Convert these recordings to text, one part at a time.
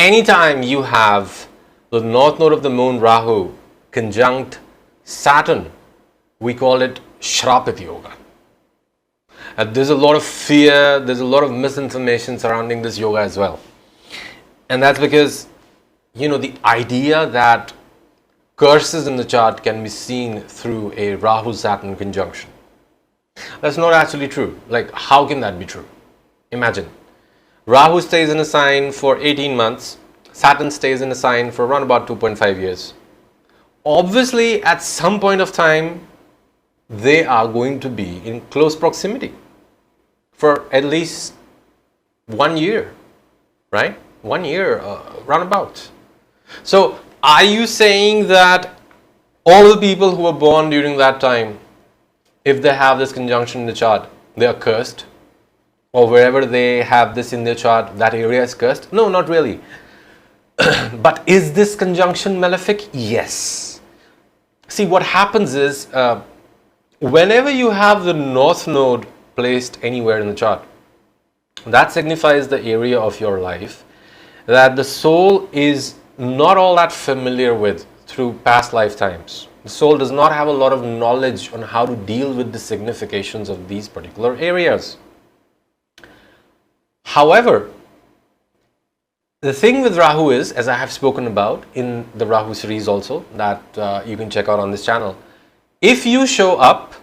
anytime you have the north node of the moon Rahu conjunct Saturn, we call it Shraapit Yoga. There's a lot of fear, there's a lot of misinformation surrounding this yoga as well. And that's because, the idea that curses in the chart can be seen through a Rahu-Saturn conjunction. That's not actually true. Like, how can that be true? Imagine, Rahu stays in a sign for 18 months, Saturn stays in a sign for around about 2.5 years. Obviously, at some point of time, they are going to be in close proximity for at least 1 year, right? 1 year, roundabout. So, are you saying that all the people who were born during that time, if they have this conjunction in the chart, they are cursed? Or wherever they have this in their chart, that area is cursed? No, not really. But is this conjunction malefic? Yes. See, what happens is, whenever you have the north node placed anywhere in the chart, that signifies the area of your life that the soul is not all that familiar with through past lifetimes. The soul does not have a lot of knowledge on how to deal with the significations of these particular areas. However, the thing with Rahu is, as I have spoken about in the Rahu series also, that you can check out on this channel, if you show up,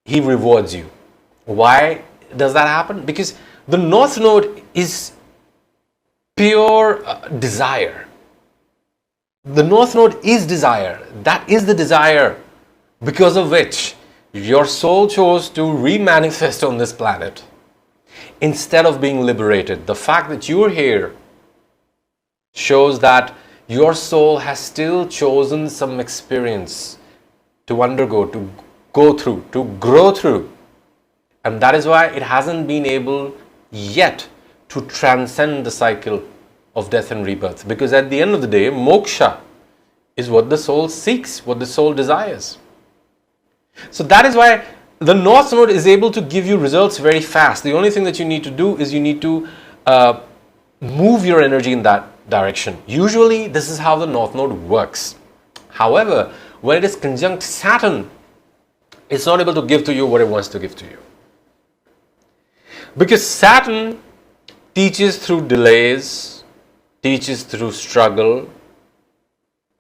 he rewards you. Why does that happen? Because the north node is pure desire. The north node is desire. That is the desire because of which your soul chose to remanifest on this planet instead of being liberated. The fact that you're here shows that your soul has still chosen some experience to undergo, to go through, to grow through. And that is why it hasn't been able yet to transcend the cycle of death and rebirth. Because at the end of the day, moksha is what the soul seeks, what the soul desires. So that is why the north node is able to give you results very fast. The only thing that you need to do is you need to move your energy in that direction. Usually, this is how the north node works. However, when it is conjunct Saturn, it's not able to give to you what it wants to give to you. Because Saturn teaches through delays, teaches through struggle,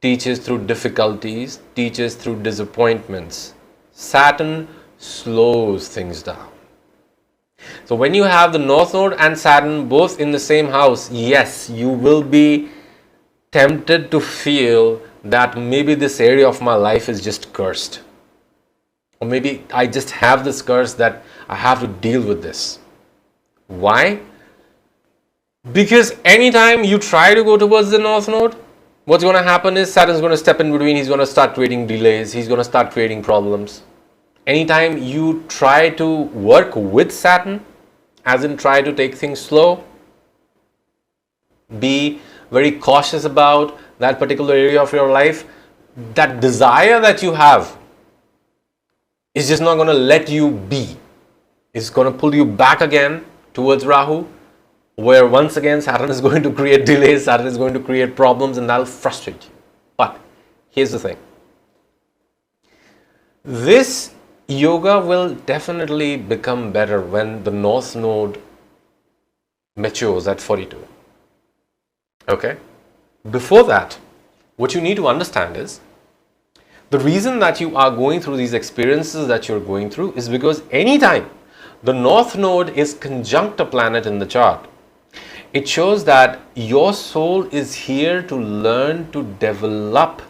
teaches through difficulties, teaches through disappointments. Saturn slows things down. So when you have the north node and Saturn both in the same house, yes, you will be tempted to feel that maybe this area of my life is just cursed. Or maybe I just have this curse that I have to deal with this. Why? Because anytime you try to go towards the north node, what's going to happen is Saturn's going to step in between. He's going to start creating delays. He's going to start creating problems. Anytime you try to work with Saturn, as in try to take things slow, be very cautious about that particular area of your life, that desire that you have is just not going to let you be. It's going to pull you back again towards Rahu, where once again Saturn is going to create delays, Saturn is going to create problems, and that'll frustrate you. But here's the thing. This yoga will definitely become better when the north node matures at 42. Okay? Before that, what you need to understand is the reason that you are going through these experiences that you're going through is because anytime the north node is conjunct a planet in the chart, it shows that your soul is here to learn to develop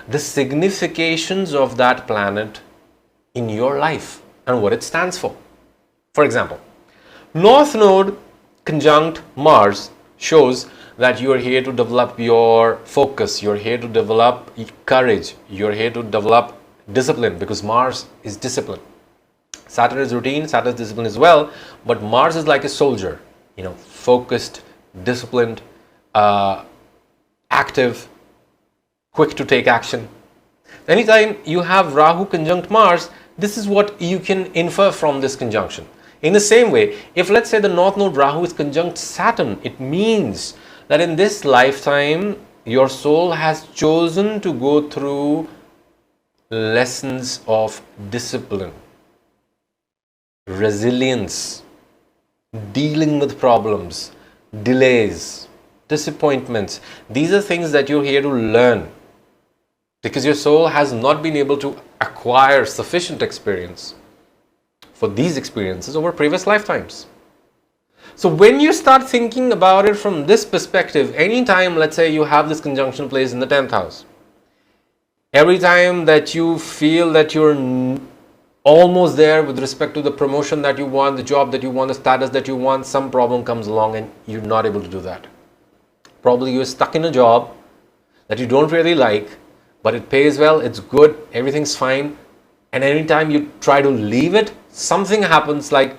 the significations of that planet in your life and what it stands for. For example, north node conjunct Mars shows that you are here to develop your focus, you're here to develop courage, you're here to develop discipline, because Mars is discipline. Saturn is routine, Saturn is discipline as well, but Mars is like a soldier, focused, disciplined, active, quick to take action. Anytime you have Rahu conjunct Mars, this is what you can infer from this conjunction. In the same way, if let's say the North Node Rahu is conjunct Saturn, it means that in this lifetime, your soul has chosen to go through lessons of discipline, resilience, dealing with problems, delays, disappointments. These are things that you're here to learn because your soul has not been able to acquire sufficient experience for these experiences over previous lifetimes. So when you start thinking about it from this perspective, anytime let's say you have this conjunction placed in the 10th house, every time that you feel that you're almost there with respect to the promotion that you want, the job that you want, the status that you want, some problem comes along and you're not able to do that. Probably you're stuck in a job that you don't really like, but it pays well, it's good, everything's fine, and anytime you try to leave it, something happens like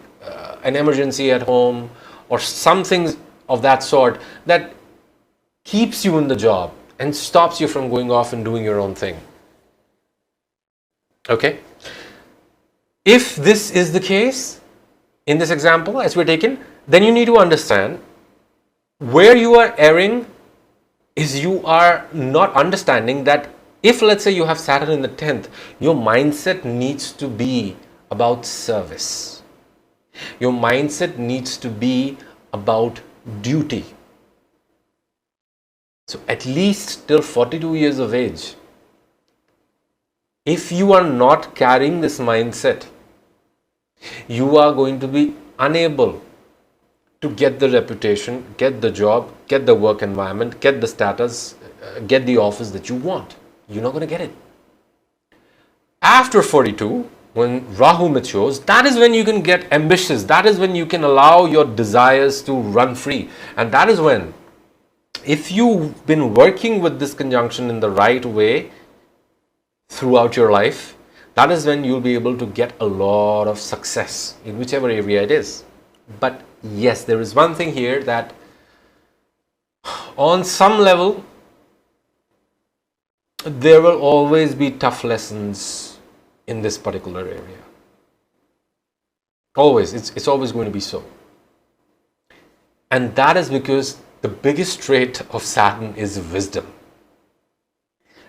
an emergency at home or something of that sort that keeps you in the job and stops you from going off and doing your own thing. Okay? If this is the case, in this example as we're taking, then you need to understand where you are erring is you are not understanding that if let's say you have Saturn in the 10th, your mindset needs to be about service. Your mindset needs to be about duty. So at least till 42 years of age, if you are not carrying this mindset, you are going to be unable to get the reputation, get the job, get the work environment, get the status, get the office that you want. You're not going to get it. After 42, when Rahu matures, that is when you can get ambitious. That is when you can allow your desires to run free. And that is when, if you've been working with this conjunction in the right way throughout your life, that is when you'll be able to get a lot of success in whichever area it is. But yes, there is one thing here that on some level, there will always be tough lessons in this particular area. Always, it's always going to be so. And that is because the biggest trait of Saturn is wisdom.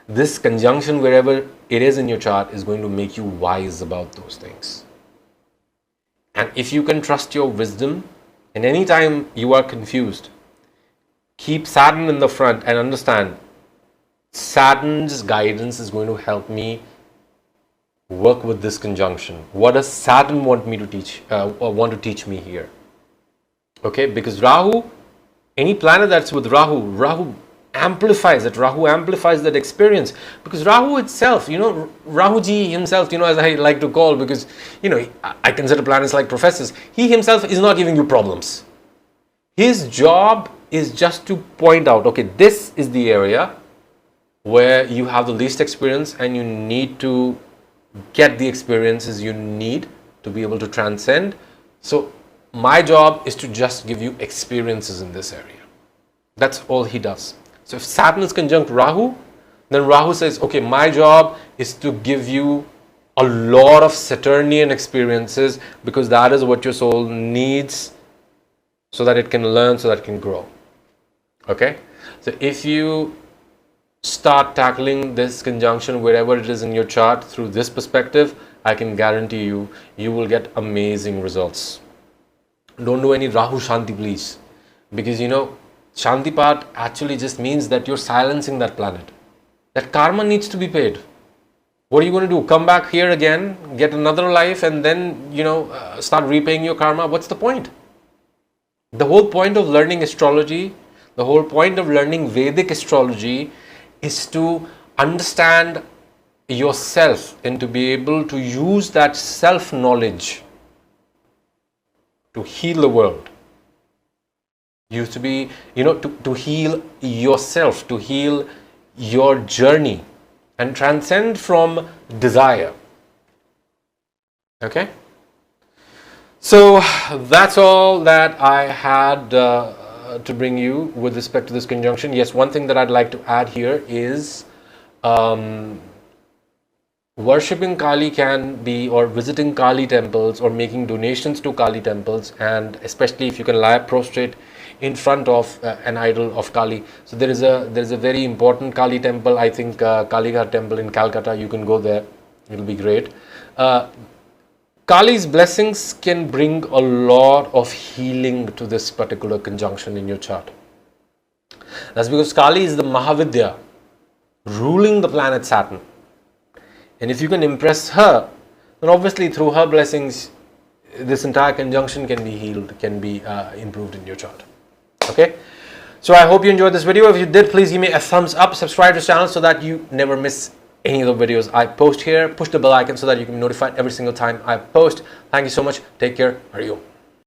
This conjunction, wherever it is in your chart, is going to make you wise about those things. And if you can trust your wisdom, and anytime you are confused, keep Saturn in the front and understand Saturn's guidance is going to help me work with this conjunction. What does Saturn want me to teach, or want to teach me here? Okay, because Rahu, any planet that's with Rahu amplifies it. Rahu amplifies that experience because Rahu itself, Rahuji himself, as I like to call, because, I consider planets like professors. He himself is not giving you problems. His job is just to point out, okay, this is the area where you have the least experience and you need to get the experiences you need to be able to transcend. So my job is to just give you experiences in this area. That's all he does. So if Saturn is conjunct Rahu, then Rahu says, okay, my job is to give you a lot of Saturnian experiences because that is what your soul needs so that it can learn, so that it can grow. Okay? So if you start tackling this conjunction wherever it is in your chart through this perspective, I can guarantee you, you will get amazing results. Don't do any Rahu Shanti, please. Because Shanti part actually just means that you're silencing that planet. That karma needs to be paid. What are you going to do? Come back here again, get another life, and then, start repaying your karma? What's the point? The whole point of learning astrology, the whole point of learning Vedic astrology is to understand yourself and to be able to use that self-knowledge to heal the world. You to be, to heal yourself, to heal your journey and transcend from desire. Okay? So that's all that I had to bring you with respect to this conjunction. Yes, one thing that I'd like to add here is worshipping Kali can be, or visiting Kali temples, or making donations to Kali temples, and especially if you can lie prostrate in front of an idol of Kali. So there is a very important Kali temple. I think Kalighat temple in Calcutta. You can go there. It'll be great. Kali's blessings can bring a lot of healing to this particular conjunction in your chart. That's because Kali is the Mahavidya ruling the planet Saturn. And if you can impress her, then obviously through her blessings, this entire conjunction can be healed, can be improved in your chart. Okay? So I hope you enjoyed this video. If you did, please give me a thumbs up, subscribe to this channel so that you never miss any of the videos I post here. Push the bell icon so that you can be notified every single time I post. Thank you so much. Take care. Hariom.